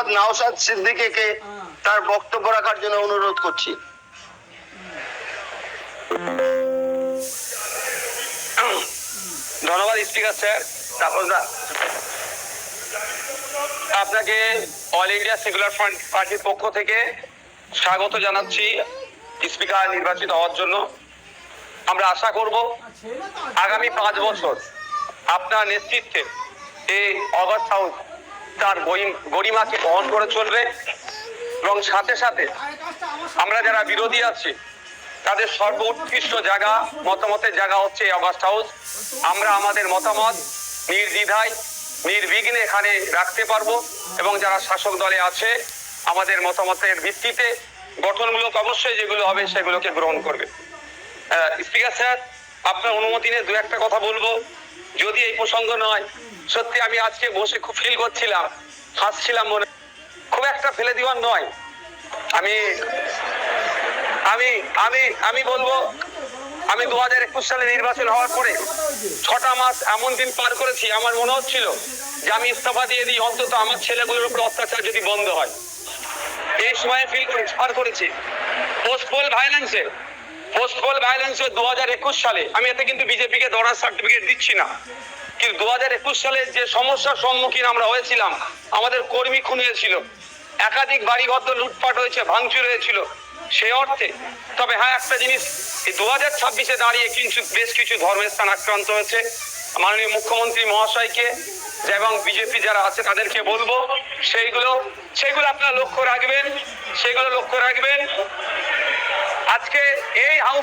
মোহাম্মদ নওশাদ সিদ্দিকীকে তার বক্তব্য রাখার জন্য অনুরোধ করছি। ধন্যবাদ স্পিকার স্যার। আপনাকে অল ইন্ডিয়া সেকুলার ফ্রন্ট পার্টির পক্ষ থেকে স্বাগত জানাচ্ছি স্পিকার নির্বাচিত হওয়ার জন্য। আমরা আশা করব আগামী 5 বছর আপনার নেতৃত্বে এই অগাস্ট হাউস তার গরিমাকে বহন করে চলবে এবং সাথে সাথে আমরা যারা বিরোধী আছি তাদের সর্বোৎকৃষ্ট জায়গা, মতামতের জায়গা হচ্ছে এই অগাস্ট হাউস। আমরা আমাদের মতামত নির্দ্বিধায় নির্বিঘ্নে এখানে রাখতে পারবো এবং যারা শাসক দলে আছে আমাদের মতামতের ভিত্তিতে গঠনমূলক অবশ্যই যেগুলো হবে সেগুলোকে গ্রহণ করবে। স্পিকার স্যার, আপনার অনুমতি নিয়ে দু একটা কথা বলবো, যদি এই প্রসঙ্গ নয়। সত্যি আমি আজকে বসে খুব ফিল করছিলাম, হাসছিলাম, মনে খুব একটা ফেলে দেওয়ার নয়। আমি আমি আমি আমি বলবো, আমি 2021 সালে নির্বাচন হওয়ার পরে 6টা মাস এমন দিন পার করেছি, আমার মনে হচ্ছিল যে আমি ইস্তফা দিয়ে দিই, অন্তত আমার ছেলেগুলোর উপর অত্যাচার যদি বন্ধ হয়। এই সময় ফিল করেছি, পার করেছি পোস্টপোল ভায়োলেন্সে 2021 সালে। আমি এতে কিন্তু বিজেপিকে দরার সার্টিফিকেট দিচ্ছি না, কিন্তু 2021 সালে যে সমস্যার সম্মুখীন আমরা হয়েছিলাম, আমাদের কর্মী খুন হয়েছিল, একাধিক বাড়িঘর লুটপাট হয়েছে, ভাঙচুর হয়েছিল, সেই অর্থে। তবে হ্যাঁ, একটা জিনিস, এই 2026-এ দাঁড়িয়ে কিন্তু বেশ কিছু ধর্মের স্থান আক্রান্ত হয়েছে। মাননীয় মুখ্যমন্ত্রী মহাশয়কে এবং বিজেপি যারা আছে তাদেরকে বলবো সেইগুলো আপনারা লক্ষ্য রাখবেন, আজকে এই হাউস